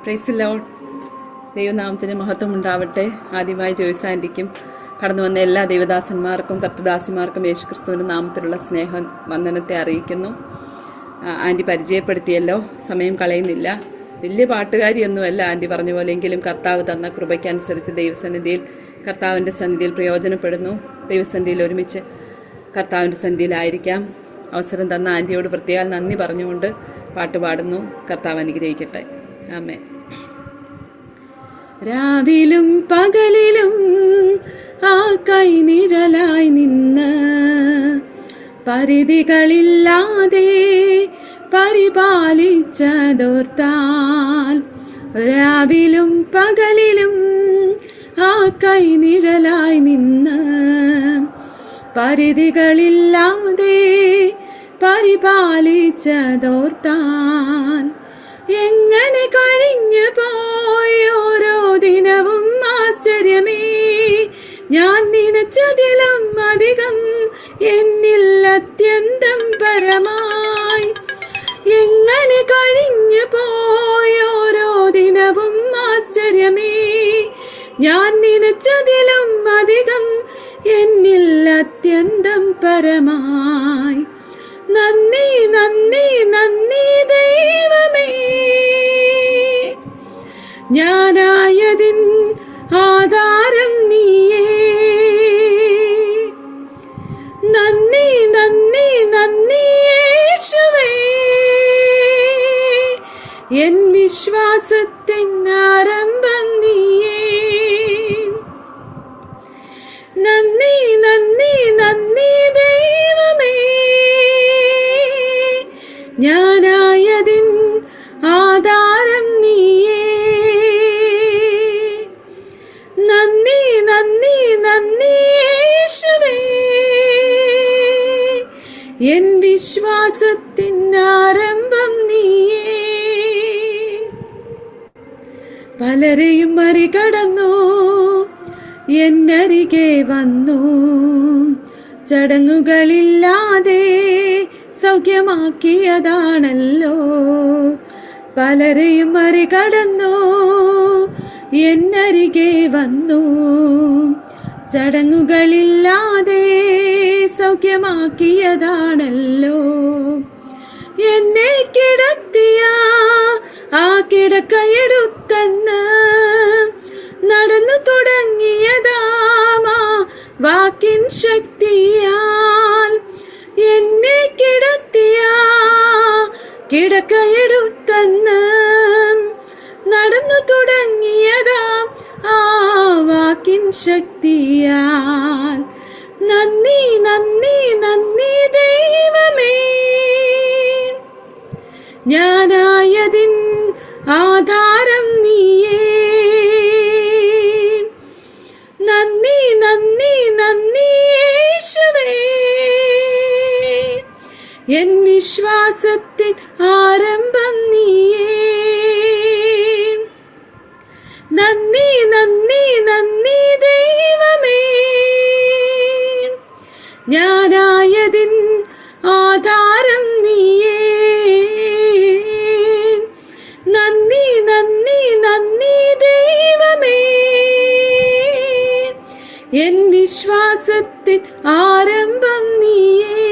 Praise Lord. ദൈവനാമത്തിന് മഹത്വം ഉണ്ടാവട്ടെ. ആദ്യമായി ജോയ്സ് ആൻറ്റിക്കും കടന്നു വന്ന എല്ലാ ദൈവദാസന്മാർക്കും കർത്തദാസിമാർക്കും യേശുക്രിസ്തുവിൻ്റെ നാമത്തിലുള്ള സ്നേഹം വന്ദനത്തെ അറിയിക്കുന്നു. ആൻറ്റി പരിചയപ്പെടുത്തിയല്ലോ, സമയം കളയുന്നില്ല. വലിയ പാട്ടുകാരിയൊന്നുമല്ല ആൻറ്റി പറഞ്ഞ പോലെയെങ്കിലും കർത്താവ് തന്ന കൃപയ്ക്കനുസരിച്ച് ദൈവസന്നിധിയിൽ കർത്താവിൻ്റെ സന്നിധിയിൽ പ്രയോജനപ്പെടുന്നു. ദൈവസന്നിധിയിൽ ഒരുമിച്ച് കർത്താവിൻ്റെ സന്നിധിയിലായിരിക്കാം. അവസരം തന്ന ആൻറ്റിയോട് പ്രത്യേകം നന്ദി പറഞ്ഞുകൊണ്ട് പാട്ട് പാടുന്നു. കർത്താവ് അനുഗ്രഹിക്കട്ടെ. ആമേൻ. രാവിലും പകലിലും ആ കൈനിഴലായി നിന്ന് പരിധികളില്ലാതെ പരിപാലിച്ചതോർത്താൽ, രാവിലും പകലിലും ആ കൈനിഴലായി നിന്ന് പരിധികളില്ലാതെ പരിപാലിച്ചതോർത്താൽ, എങ്ങനെ കഴിഞ്ഞു പോയോരോ ദിനവും ആശ്ചര്യമേ, ഞാൻ നനച്ചതിലും അധികം എന്നിൽ അത്യന്തം പരമായി. എങ്ങനെ കഴിഞ്ഞു പോയോരോ ദിനവും ആശ്ചര്യമേ, ഞാൻ നനച്ചതിലും അധികം എന്നിൽ അത്യന്തം പരമായി. നന്ദി നന്ദി നന്ദി ദൈവമേ, ഞാനായതിൻ ആധാരം നീയേ. നന്ദി നന്ദി നന്ദി യേശുവേ, എൻ വിശ്വാസത്തിൻ ആരംഭം നീയേ. നന്ദി നന്ദി നന്ദി ദൈവമേ, ഞാനായതിൻ ആധാരം നീയേ. നന്ദി നന്ദി നന്ദി യേശുവേ, എൻ വിശ്വാസത്തിൻ ആരംഭം നീയേ. പലരെയും മറികടന്നു എന്നരികെ വന്നു, ചടങ്ങുകളില്ലാതെ സൗഖ്യമാക്കിയതാണല്ലോ. പലരെയും മറികടന്നു എന്നരികെ വന്നു, ചടങ്ങുകളില്ലാതെ സൗഖ്യമാക്കിയതാണല്ലോ. എന്നെ കിടത്തിയ ആ കിടക്കയെടുത്തന്ന് നടന്നു തുടങ്ങിയതാമാ വാക്കിൻ ശക്തിയാൽ. എന്നെ കിടത്തിയ കിടക്കയെടുത്തന്ന് നടന്നു തുടങ്ങിയതാം ആ വാക്കിൻ ശക്തിയാൽ. നന്ദി നന്ദി നന്ദി ദൈവമേ, ഞാനായതിൻ ആധാരം നീയേ. നന്ദി നന്ദി നന്ദി യേശുവേ, എൻ വിശ്വാസത്തിൻ ആരംഭം നീയേ. നന്ദി നന്ദി നന്ദി ദൈവമേ, ഞാനായതിൻ ആധാരം നീയേ. നന്ദി നന്ദി നന്ദി ദൈവമേ, എൻ വിശ്വാസത്തിൻ ആരംഭം നീയേ.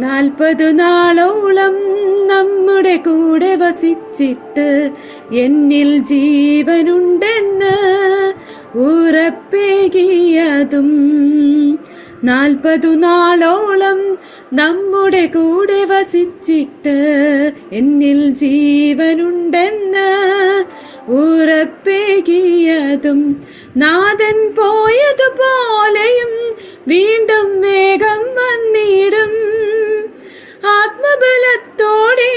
40 നാളോളം നമ്മുടെ കൂടെ വസിച്ചിട്ട് എന്നിൽ ജീവനുണ്ടെന്ന് ഉറപ്പേകിയതും, 40 നാളോളം നമ്മുടെ കൂടെ വസിച്ചിട്ട് എന്നിൽ ജീവനുണ്ടെന്ന് ഉറപ്പേകിയതും, നാഥൻ പോയതുപോലെയും വീണ്ടും വേഗം വന്നിടും. ആത്മബലത്തോടെ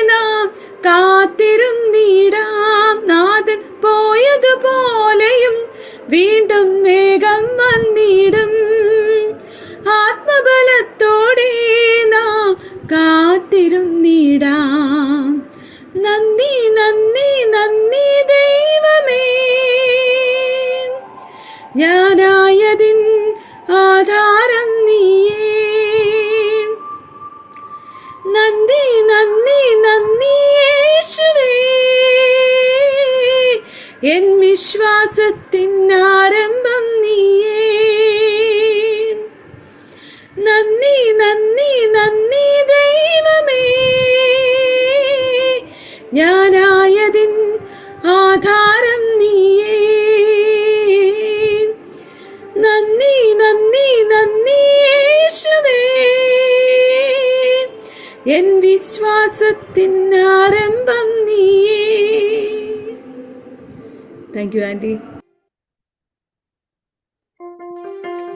നാം കാത്തിരുന്നിടാം. നാഥൻ പോയതുപോലെയും വീണ്ടും വേഗം വന്നിടും. ആത്മബലത്തോടെ നാം കാത്തിരുന്നിടാം. നന്ദി നന്ദി നന്ദി ദൈവമേ, ഞാനായതിൻ ആധാരം നീയേ. നന്ദി നന്ദി നന്ദി യേശുവേ, എൻ വിശ്വാസത്തിൻ ആരംഭം നീയേ. നന്ദി നന്ദി നന്ദി ദൈവമേ, ഞാനായതിൻ ആധാരം നീയേ. നന്ദി നന്ദി നന്ദി യേശുവേ, എൻ വിശ്വാസത്തിൻ ആരംഭം നീയേ. Thank you aunty.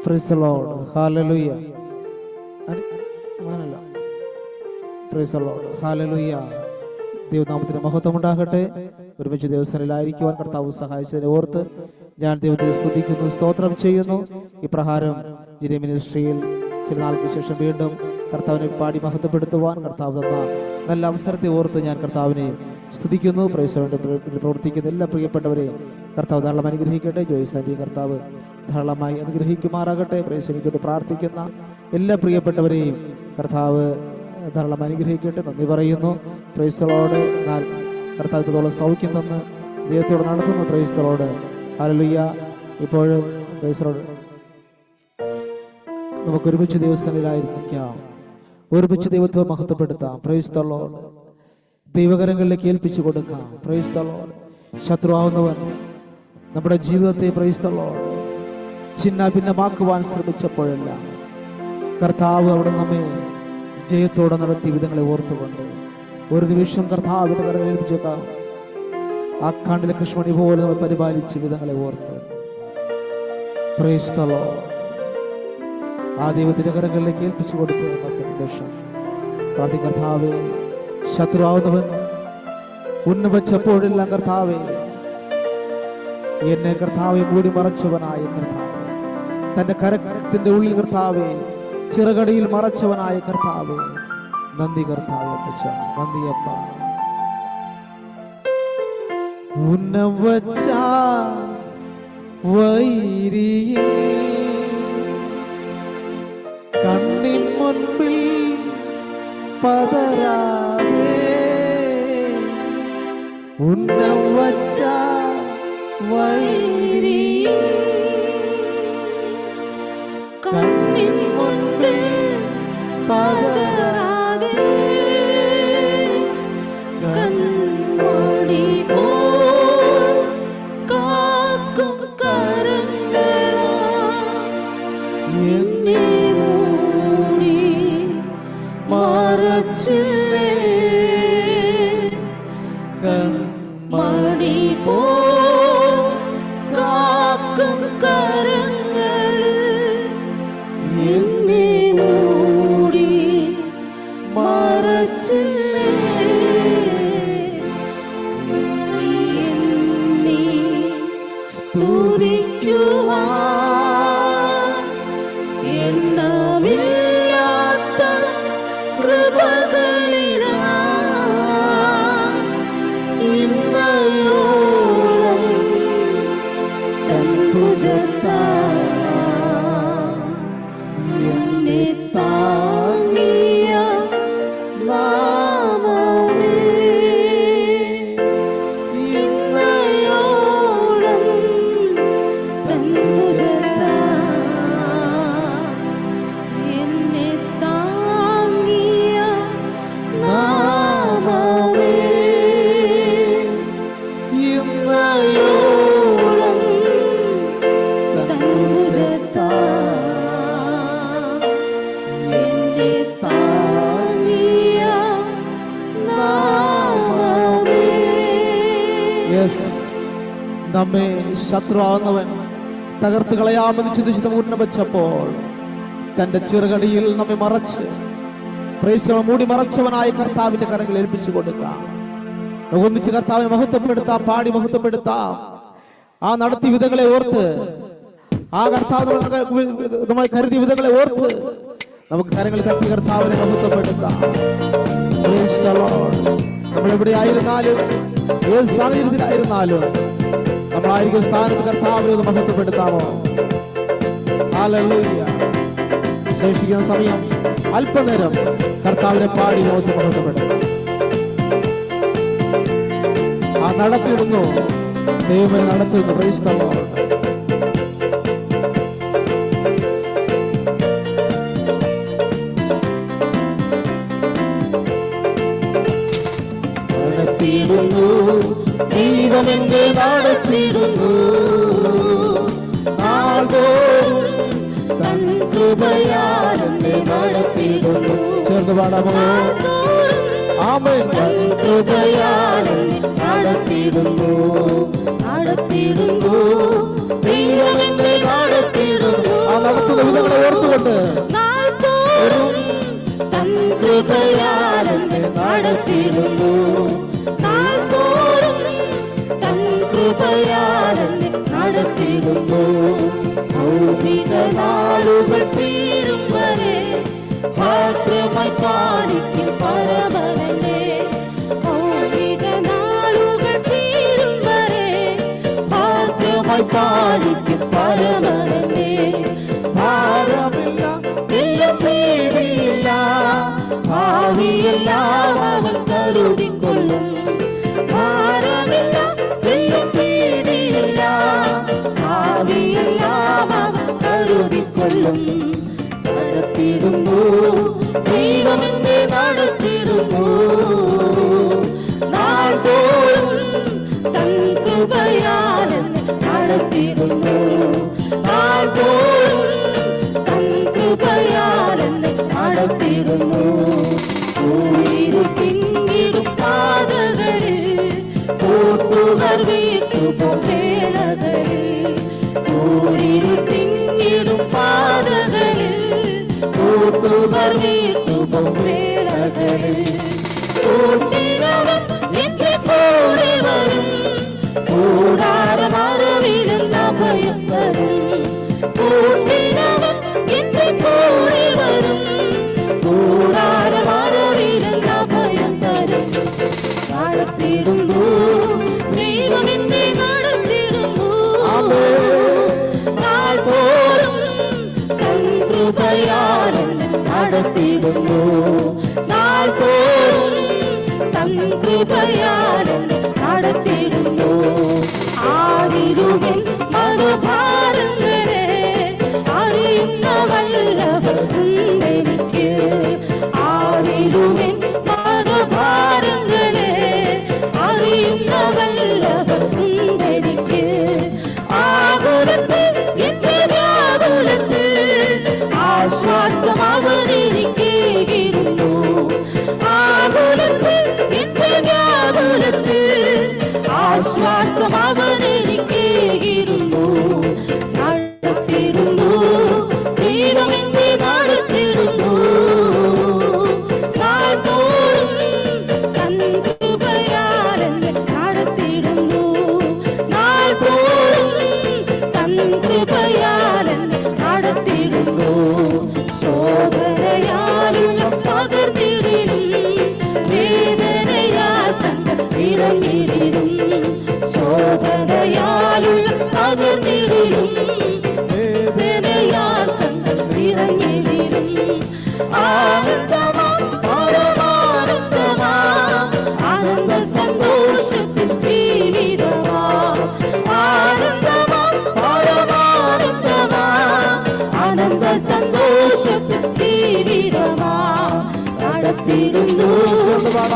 Praise the Lord. Hallelujah. Praise the Lord. Hallelujah. ദൈവനാമത്തിന് മഹത്വം ഉണ്ടാകട്ടെ. ഒരുമിച്ച് ദിവസങ്ങളിലായിരിക്കുവാൻ കർത്താവ് സഹായിച്ചതിനെ ഓർത്ത് ഞാൻ ദൈവത്തെ സ്തുതിക്കുന്നു, സ്തോത്രം ചെയ്യുന്നു. ഇപ്രകാരം ജിനെ മിനിസ്ട്രിയിൽ ചില നാൾക്ക് ശേഷം വീണ്ടും കർത്താവിനെ പാടി മഹത്വപ്പെടുത്തുവാൻ കർത്താവ് തന്ന നല്ല അവസരത്തെ ഓർത്ത് ഞാൻ കർത്താവിനെ സ്തുതിക്കുന്നു. പ്രവർത്തിക്കുന്ന എല്ലാ പ്രിയപ്പെട്ടവരെയും കർത്താവ് ധാരാളം അനുഗ്രഹിക്കട്ടെ. ജോയ്സാൻഡി കർത്താവ് ധാരാളമായി അനുഗ്രഹിക്കുമാറാകട്ടെ. പ്രേക്ഷകർക്ക് പ്രാർത്ഥിക്കുന്ന എല്ലാ പ്രിയപ്പെട്ടവരെയും കർത്താവ് ധാരാളം അനുഗ്രഹിക്കട്ടെ. നന്ദി പറയുന്നു. Price the Lord. കർത്താവത്തോളം സൗഖ്യം തന്ന് ജയത്തോടെ നടത്തുന്നു. Praise the Lord. ഹല്ലേലൂയ. ഇപ്പോഴും പ്രൈസ് ദി ലോർഡ് നമുക്ക് ഒരുമിച്ച് ദിവസങ്ങളിലായിരിക്കാം, ഒരുമിച്ച് ദൈവത്തെ മഹത്വപ്പെടുത്താം. Praise the Lord. ദൈവകരങ്ങളിലേക്ക് ഏൽപ്പിച്ചു കൊടുക്കാം. Praise the Lord. ശത്രുവാകുന്നവൻ നമ്മുടെ ജീവിതത്തെ പ്രൈസ് ദി ലോർഡ് ചിന്ന ഭിന്നമാക്കുവാൻ ശ്രമിച്ചപ്പോഴെല്ലാം കർത്താവ് അവിടെ നമ്മെ ജയത്തോടെ നടത്തിയ വിധങ്ങളെ ഓർത്തുകൊണ്ട് ഒരു നിമിഷം കർത്താവിന്റെ കരങ്ങളിൽ ഏൽപ്പിച്ചേക്കാം. ആ കാണ്ടിലെ കൃഷ്ണമണി പോലെ നമ്മൾ പരിപാലിച്ച വിധങ്ങളെ ഓർത്ത് പ്രൈസ് ദി ലോർഡ് ആ ദൈവത്തിന്റെ കരങ്ങളിലേക്ക് ഏൽപ്പിച്ചു കൊടുത്ത് നമുക്ക് നിമിഷം പ്രാർത്ഥിക്കാം. കർത്താവേ, ശത്രുവാകുന്നവൻ ഉന്നവച്ചപ്പോഴെല്ലാം കർത്താവേ എന്നെ കർത്താവെ മൂടി മറച്ചവനായ കർത്താവ്, തന്റെ കരത്തിന്റെ ഉള്ളിൽ കർത്താവെ ചിറകടിയിൽ മറച്ചവനായ കർത്താവെ, നന്ദി കർത്താവെ. നന്ദിയപ്പ. ഉന്നവച്ച വൈരിയിൽ കണ്ണിൻ മുൻപിൽ പതരാതെ, ഉന്നവച്ച വൈരിയിൽ കണ്ണിൻ മുൻപിൽ പതരാതെ, കൺമണി പോൽ കാക്കും കരങ്ങളാ എന്നെ മൂടി മറച്ചില്ലേ, കൺമണി പോൽ കാക്കും കരങ്ങളിൽ എന്നെ മൂടി മറച്ചില്ലേ. എന്നെ സ്തുതിക്കുവാൻ എണ്ണമില്ലാത്ത കൃപകളിനാൽ ഇന്നയോളം തൻ ഭുജത്താൽ എന്നെ താങ്ങിയ നാമമേ, ഇന്നയോളം തൻ ഭുജത്താൽ എന്നെ താങ്ങിയ നാമമേ, ഇന്നയോളം തൻ ഭുജത്താൽ എന്നെ താങ്ങിയ നാമമേ. യെസ്, നമ്മെ ശത്രുവാകുന്നവൻ തകർത്ത് കളയാമെന്ന് ചിന്തിച്ച് ഉന്നം വെച്ചപ്പോൾ തന്റെ ചിറകടിയിൽ നമ്മെ മറച്ച് പ്രേക്ഷകർ മൂടി മറച്ചവനായ കർത്താവിന്റെ കരങ്ങൾ ഏൽപ്പിച്ചു കൊടുക്കാം. ഒന്നിച്ച് കർത്താവിനെ മഹത്വപ്പെടുത്താം, പാടി മഹത്വപ്പെടുത്താം. ആ നടത്തിയ വിധങ്ങളെ ഓർത്ത്, ആ കർത്താവ് നമ്മൾ കരുതിയ വിധങ്ങളെ ഓർത്ത് നമുക്ക് കരങ്ങൾ തട്ടി കർത്താവിനെ മഹത്വപ്പെടുത്താം. നമ്മൾ എവിടെ ആയിരുന്നാലും, ഏത് സാഹചര്യത്തിലായിരുന്നാലും, നമ്മളായിരിക്കും സ്ഥാനത്ത് കർത്താവിനെ ഒന്ന് മഹത്വപ്പെടുത്താമോ? ഹല്ലേലൂയ. ശേഷിക്കുന്ന സമയം അല്പനേരം കർത്താവിനെ പാടി മഹത്വപ്പെടുത്താം. ആ നടത്തിയിടുന്നു ദൈവം നടത്തുന്നു. Praise the Lord. നടത്തിയിടുന്നു ദൈവം എന്നെ നടത്തിയിടുന്നു, നാൾതോറും തൻ കൃപയാൽ എന്നെ നടത്തിയിടുന്നു. ചേർന്ന് പാടാമോ? ആമേൻ. തൻ കൃപയാൽ എന്നെ നടത്തിയിടുന്നു, നടത്തിയിടുന്നു ദൈവം എന്നെ നടത്തിയിടുന്നു. ആ നടത്തുന്ന വിധങ്ങളെ ഓർത്തുകൊണ്ട് നാൾതോറും തൻ കൃപയാൽ എന്നെ നടത്തിയിടുന്നു, നാൾതോറും തൻ കൃപയാൽ എന്നെ നടത്തിയിടുന്നു. ഭൗമിക നാളുകൾ തീരും വരെ ഭദ്രമായി പാലിക്കും പരമനെ. ഭൗമിക നാളുകൾ തീരും വരെ ഭദ്രമായി പാലിക്കും പരമനെ. ഭാരമില്ല, ഭീതിയില്ല, ഭാവിയെല്ലാം അവൻ കരുതിക്കൊള്ളും. ഭാരമില്ല, ഭീതിയില്ല, ഭാവിയെല്ലാം അവൻ കരുതിക്കൊള്ളും. നടത്തിയിടുന്നു ദൈവം എന്നെ നടത്തിയിടുന്നു, നാൾതോറും തൻ കൃപയാൽ എന്നെ നടത്തിയിടുന്നു, നാൾതോറും തൻ കൃപയാൽ എന്നെ നടത്തിയിടുന്നു. പിന്നിടും പാതകളിൽ കൂട്ടുകാർ വീട്ടുപോവേളകളിൽ, പിന്നിടും പാതകളിൽ കൂട്ടുകാർ വീട്ടുപോവേളകളിൽ, കൂട്ടിനവൻ എന്റെ കൂടെ വരും, കൂടാരമറവിലെല്ലാം ഭയം വരും. കൂട്ടിനവൻ എന്റെ കൂടെ വരും, കൂടാരമറവിലെല്ലാം ഭയം വരും. നടത്തിയിടുന്നു ദൈവം എന്നെ നടത്തിയിടുന്നു, നാൾതോറും തൻ കൃപയാൽ എന്നെ നടത്തിയിടുന്നു, നാൾതോറും തൻ കൃപയാൽ എന്നെ നടത്തിയിടുന്നു. ആരിലുമെൻ മനോഭാരങ്ങളെ അറിയുന്ന വല്ലഭനുണ്ടെനിക്ക്, ആരിലുമെൻ മനോഭാരങ്ങളെ അറിയുന്ന വല്ലഭനുണ്ടെനിക്ക്. ആകുലത്തിൽ എന്റെ വ്യാകുലത്തിൽ ആശ്വാസം അവനെനിക്കേകിടുന്നു, ആകുലത്തിൽ എന്റെ വ്യാകുലത്തിൽ ആശ്വാസം അവനെനിക്കേകിടുന്നു. നടത്തിയിടുന്നു ദൈവം എന്നെ നടത്തിയിടുന്നു, നാൾതോറും തൻ കൃപയാൽ എന്നെ നടത്തിയിടുന്നു, നാൾതോറും തൻ കൃപയാൽ എന്നെ നടത്തിയിടുന്നു. ശോധനയാലുള്ള പകർന്നിടിലും വേദനയാൽ കണ്ട ഇറങ്ങിടിലും, ശോധനയാലുള്ള പകർന്നിടിലും വേദനയാൽ കണ്ട ഇറങ്ങിടിലും. ആനന്ദമാ പരമാനന്ദമാ ആനന്ദ സന്തോഷത്തിൽ ജീവിതമാ, ആനന്ദമാ പരമാനന്ദമാ ആനന്ദ സന്തോഷത്തിൽ ജീവിതമാ. നടത്തിയിടുന്നു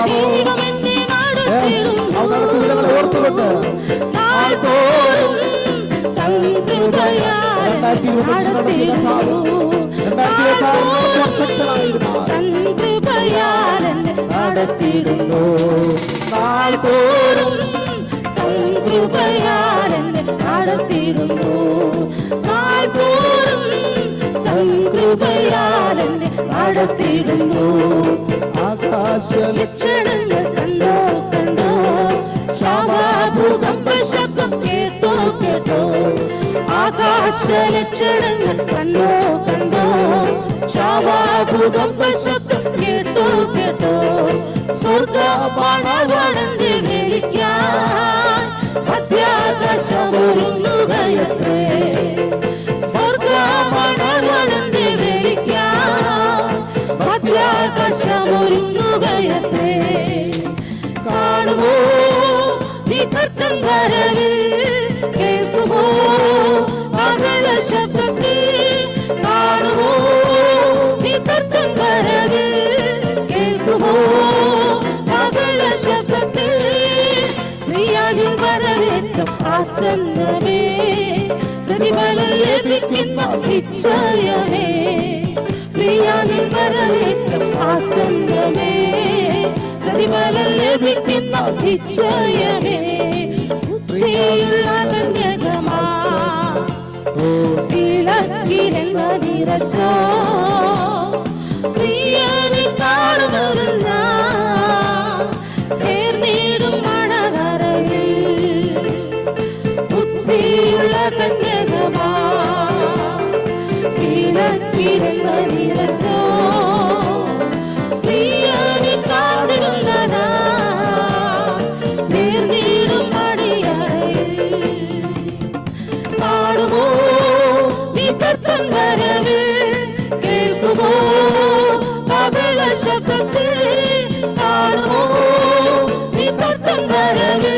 ദൈവം എന്നെ നടത്തിയിടുന്നു, നാൾതോറും തൻ കൃപയാൽ നടത്തിയിടുന്നു, തൻ കൃപയാൽ എന്നെ നടത്തിയിടുന്നു, നാൾതോറും തൻ കൃപയാൽ എന്നെ നടത്തിയിടുന്നു, നാൾതോറും തൻ കൃപയാൽ എന്നെ നടത്തിയിടുന്നു. ആകാശ ലക്ഷണങ്ങൾ കണ്ടോ കണ്ടോ, ശാപഭൂകമ്പ ശബ്ദം കേട്ടോ കേട്ടോ. ആകാശ ലക്ഷണങ്ങൾ കണ്ടോ കണ്ടോ, ശാപഭൂകമ്പ ശബ്ദം കേട്ടോ കേട്ടോ. സ്വർഗമണവളന്റെ വിളിക്കാൻ അത്യാകാശമൊരുങ്ങുകയത്രേ, സ്വർഗമണവളന്റെ വിളിക്കാൻ അത്യാകാശമൊരുങ്ങുകയത്രേ. കാണുമോ നീ കർത്തൻ വരവിൽ വരവേറ്റം ആസന്നമേ, പ്രതിഫലം ലഭിക്കുന്ന നിശ്ചയമേ. പ്രിയാനിൻ വരവേറ്റം ആസന്നമേ, പ്രതിഫലം ലഭിക്കുന്ന നിശ്ചയമേ. ബുദ്ധിയുള്ള കന്യകമാ വിളക്കിലെന്ന നിറച്ചോ, പ്രിയനെ കാണുന്നതല്ല ചേർന്നിടും മണവറയിൽ. ബുദ്ധിയുള്ള കന്യകമാ വിളക്കിലെന്ന നിറച്ചോ, പ്രിയനെ കാണുന്നതല്ല ചേർന്നിടും മണിയറയിൽ. കാണുമോ നീ കർത്തൻ വരവിൽ, കേൾക്കുമോ കാഹള ശബ്ദത്തെ. കാണുമോ നീ കർത്തൻ വരവിൽ,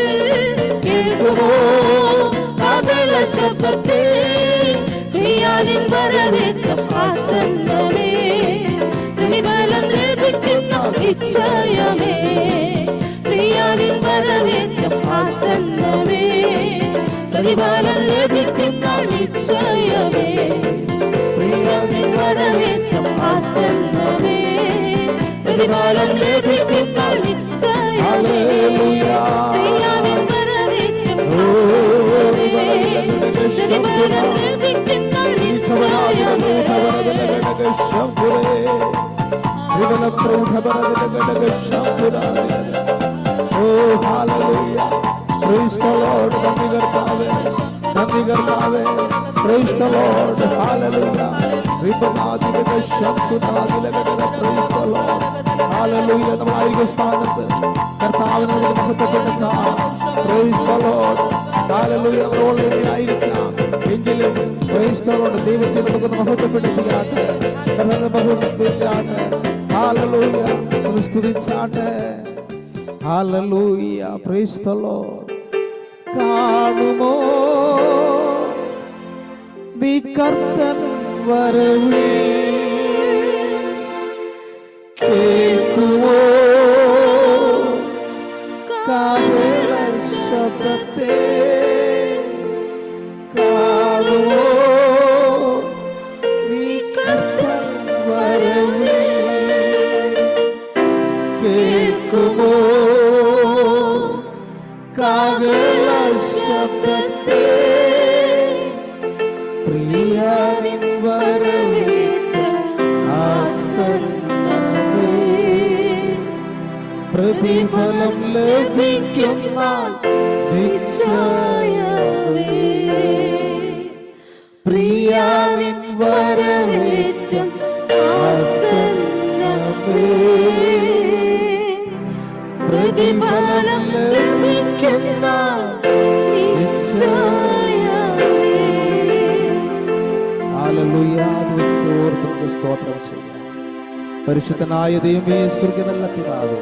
കേൾക്കുമോ കാഹള ശബ്ദത്തെ. പ്രിയാനിൻ വരവേറ്റം ആസന്നമേ, പ്രതിഫലം ലഭിക്കുന്ന നിശ്ചയമേ. പ്രിയാനിൻ വരവേറ്റം ആസന്നമേ, പ്രതിഫലം ലഭിക്കുന്ന നിശ്ചയമേ. പ്രിയാനിൻ വരവേറ്റം ആസന്നമേ, പ്രതിഫലം ലഭിക്കുന്ന നിശ്ചയമേ. പ്രിയാനിൻ വരവേറ്റം ആസന്നമേ, പ്രതിഫലം ലഭിക്കുന്ന നിശ്ചയമേ. Oh, hallelujah. Praise the Lord. നന്ദി കർത്താവേ, നന്ദി കർത്താവേ. Praise the Lord. Hallelujah. Praise the Lord. Hallelujah. നമ്മളായിരിക്കുന്ന സ്ഥാനത്ത് കർത്താവിനെ മഹത്വപ്പെടുത്താം. Praise the Lord. Hallelujah. നമ്മളോടായിരിക്കാം എങ്കിലും Praise the Lord. ദൈവത്തെ നമുക്ക് മഹത്വപ്പെടുത്തിയാട്ടെ, കർത്താവിനെ മഹത്വപ്പെടുത്തിയാട്ടെ. Hallelujah. ഒന്ന് സ്തുതിച്ചാട്ടെ. Hallelujah. Praise the Lord. കാണുമോ നീ കർത്തൻ വരവിൽ, കേൾക്കുമോ കാഹള ശബ്ദത്തെ. കാണുമോ നീ കർത്തൻ വരവിൽ, കേൾക്കുമോ കാഹള ശബ്ദത്തെ. പ്രിയാനിൻ വരവേറ്റം ആസന്നമേ, പ്രതിഫലം ലഭിക്കുന്ന നിശ്ചയമേ. പ്രിയാനിൻ വരവേറ്റം ആസന്നമേ, പ്രതിഫലം ലഭിക്കുന്ന നിശ്ചയമേ. ഹല്ലേലൂയ. ദിവസത്തോർത്ത് സ്തോത്രം ചെയ്യാം. പരിശുദ്ധനായ ദൈവമേ, സ്വർഗ്ഗ നല്ല പിതാവേ,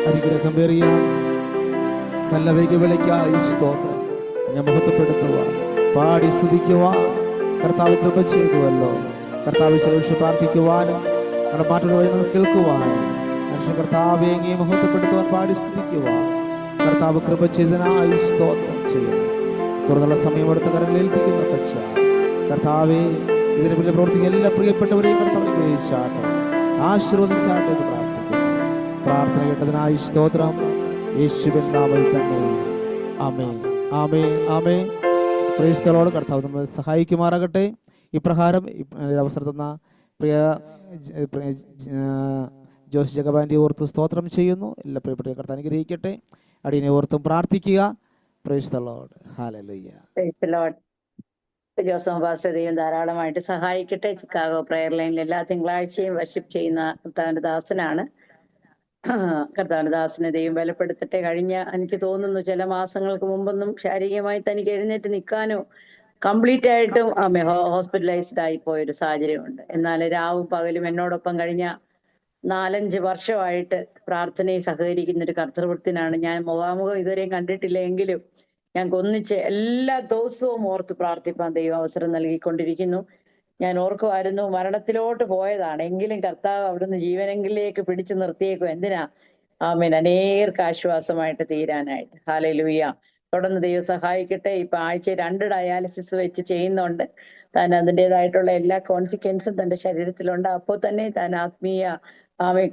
അനുഗ്രഹമേറിയ നല്ല വിളിക്കായി സ്തോത്രം. ഞാൻ മഹത്വപ്പെടുത്തുവാൻ, പാടി സ്തുതിക്കുവാൻ കർത്താവ് കൃപ ചെയ്തുവല്ലോ. കർത്താവ് ശുശ്രൂഷ പ്രാർത്ഥിക്കുവാനും നമ്മുടെ പാട്ടുകൾ കേൾക്കുവാനും മനുഷ്യ കർത്താവെ അങ്ങേ മഹത്വപ്പെടുത്തുവാൻ, പാടി സ്തുതിക്കുവാൻ കർത്താവ് കൃപ ചെയ്തതിനായി സ്തോത്രം ചെയ്യുന്നു. തുറന്നുള്ള സമയമെടുത്ത കരങ്ങളിൽ ഏൽപ്പിക്കുന്ന പച്ച കർത്താവെ, ഇതിന് പിന്നിൽ പ്രവർത്തിക്കുന്ന എല്ലാ പ്രിയപ്പെട്ടവരെയും കർത്താവ് അനുഗ്രഹിച്ചാട്ടെ, ആശീർവദിച്ചാട്ടെ എന്ന് പ്രാർത്ഥിക്കുന്നു. പ്രാർത്ഥന കേട്ടതിനായി സ്തോത്രം, യേശുവിൻ നാമത്തിൽ തന്നെ. Amen, amen, amen. Praise the Lord. കർത്താവ് നമ്മളെ സഹായിക്കുമാറാകട്ടെ. ഇപ്രകാരം അവസരം തന്ന പ്രിയ ജോസ് ജഗബാൻ്റെ ഓർത്ത് സ്തോത്രം ചെയ്യുന്നു. എല്ലാ പ്രിയപ്പെട്ട കർത്താവ് അനുഗ്രഹിക്കട്ടെ. അടിയനെ ഓർത്തും പ്രാർത്ഥിക്കുക. Price the Lord. Hallelujah. Price the Lord. Joseph pastor ദൈവം ധാരാളമായിട്ട് സഹായിക്കട്ടെ. ചിക്കാഗോ പ്രയർ ലൈനിൽ എല്ലാ തിങ്കളാഴ്ചയും വർഷിപ്പ് ചെയ്യുന്ന കർത്താവിന്റെ ദാസനാണ്. കർത്താവിന്റെ ദാസനെ ദൈവം ബലപ്പെടുത്തട്ടെ. കഴിഞ്ഞ എനിക്ക് തോന്നുന്നു ചില മാസങ്ങൾക്ക് മുമ്പൊന്നും ശാരീരികമായി തനിക്ക് എഴുന്നേറ്റ് നിൽക്കാനോ കംപ്ലീറ്റ് ആയിട്ടും ഹോസ്പിറ്റലൈസ്ഡ് ആയി പോയൊരു സാഹചര്യമുണ്ട്. എന്നാൽ രാവും പകലും എന്നോടൊപ്പം കഴിഞ്ഞ 4-5 വർഷമായിട്ട് പ്രാർത്ഥനയിൽ സഹകരിക്കുന്ന ഒരു കർത്തൃവൃത്തിനാണ്. ഞാൻ മുഖാമുഖം ഇതുവരെയും കണ്ടിട്ടില്ല, എങ്കിലും ഞങ്ങൾക്ക് ഒന്നിച്ച് എല്ലാ ദിവസവും ഓർത്ത് പ്രാർത്ഥിപ്പാൻ ദൈവം അവസരം നൽകിക്കൊണ്ടിരിക്കുന്നു. ഞാൻ ഓർക്കുമായിരുന്നു, മരണത്തിലോട്ട് പോയതാണ്, എങ്കിലും കർത്താവ് അവിടുന്ന് ജീവനെങ്കിലേക്ക് പിടിച്ചു നിർത്തിയേക്കും. എന്തിനാ? ആമേൻ. അനേകർക്ക് ആശ്വാസമായിട്ട് തീരാനായിട്ട്. ഹല്ലേലൂയ. തുടർന്ന് ദൈവം സഹായിക്കട്ടെ. ഇപ്പൊ ആഴ്ച 2 ഡയാലിസിസ് വെച്ച് ചെയ്യുന്നുണ്ട്. താൻ അതിൻ്റെതായിട്ടുള്ള എല്ലാ കോൺസിക്വൻസും തന്റെ ശരീരത്തിലുണ്ട്. അപ്പോൾ തന്നെ താൻ ആത്മീയ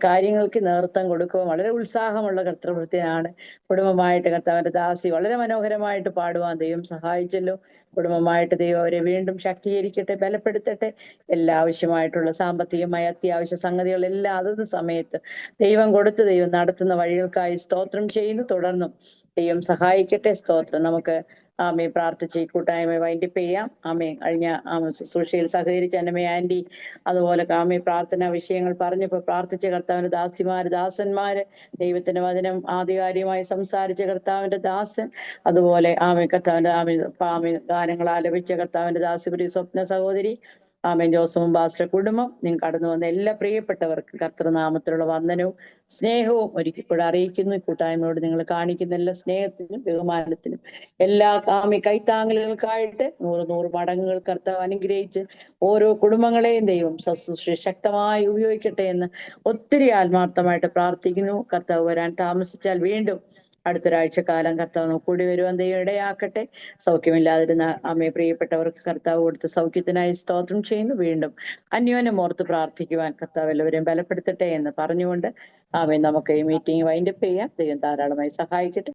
കാര്യങ്ങൾക്ക് നേതൃത്വം കൊടുക്കുക. വളരെ ഉത്സാഹമുള്ള കർത്തൃവൃത്തിയാണ്. കുടുംബമായിട്ട് കർത്താവിന്റെ ദാസി വളരെ മനോഹരമായിട്ട് പാടുവാൻ ദൈവം സഹായിച്ചല്ലോ. കുടുംബമായിട്ട് ദൈവം അവരെ വീണ്ടും ശക്തീകരിക്കട്ടെ, ബലപ്പെടുത്തട്ടെ. എല്ലാ ആവശ്യമായിട്ടുള്ള സാമ്പത്തികമായ അത്യാവശ്യ സംഗതികളെല്ലാം അതത് സമയത്ത് ദൈവം കൊടുത്ത് ദൈവം നടത്തുന്ന വഴികൾക്കായി സ്തോത്രം ചെയ്യുന്നു. തുടർന്നും ദൈവം സഹായിക്കട്ടെ. സ്തോത്രം. നമുക്ക് ആമേ പ്രാർത്ഥിച്ച് ഈ കൂട്ടായ്മ വൈൻഡപ്പ് ചെയ്യാം. ആമേ കഴിഞ്ഞ ശുശ്രൂഷയിൽ സഹകരിച്ച അന്നമേ ആന്റി, അതുപോലെ ആമേ പ്രാർത്ഥനാ വിഷയങ്ങൾ പറഞ്ഞപ്പോൾ പ്രാർത്ഥിച്ച കർത്താവിന്റെ ദാസന്മാര്, ദൈവത്തിന്റെ വചനം ആധികാരികമായി സംസാരിച്ച കർത്താവിന്റെ ദാസൻ, അതുപോലെ ആമേ കർത്താവിന്റെ ആമേ ഗാനങ്ങൾ ആലപിച്ച കർത്താവിന്റെ ദാസിപുരി സ്വപ്ന സഹോദരി, ആമേൻ ജോസഫും പാസ്റ്റർ കുടുംബം, നിങ്ങൾ കടന്നു വന്ന എല്ലാ പ്രിയപ്പെട്ടവർക്ക് കർത്തൃനാമത്തിലുള്ള വന്ദനവും സ്നേഹവും ഒരിക്കൽ കൂടെ അറിയിക്കുന്നു. കൂട്ടായ്മയോട് നിങ്ങൾ കാണിക്കുന്ന എല്ലാ സ്നേഹത്തിനും ബഹുമാനത്തിനും എല്ലാ കൈത്താങ്ങലുകൾക്കായിട്ട് 100 മടങ്ങുകൾ കർത്താവ് അനുഗ്രഹിച്ച് ഓരോ കുടുംബങ്ങളെയും ദൈവം ശക്തമായി ഉപയോഗിക്കട്ടെ എന്ന് ഒത്തിരി ആത്മാർത്ഥമായിട്ട് പ്രാർത്ഥിക്കുന്നു. കർത്താവ് വരാൻ താമസിച്ചാൽ വീണ്ടും അടുത്തൊരാഴ്ച കാലം കർത്താവ് നമുക്ക് കൂടി വരുവാൻ ദൈവം ഇടയാക്കട്ടെ. സൗഖ്യമില്ലാതിരുന്ന അമ്മയെ പ്രിയപ്പെട്ടവർക്ക് കർത്താവ് കൊടുത്ത സൗഖ്യത്തിനായി സ്തോത്രം ചെയ്യുന്നു. വീണ്ടും അന്യോന്യം ഓർത്ത് പ്രാർത്ഥിക്കുവാൻ കർത്താവ് എല്ലാവരെയും ബലപ്പെടുത്തട്ടെ എന്ന് പറഞ്ഞുകൊണ്ട് നമുക്ക് ഈ മീറ്റിംഗ് വൈൻഡപ്പ് ചെയ്യാം. ദൈവം ധാരാളമായി സഹായിക്കട്ടെ.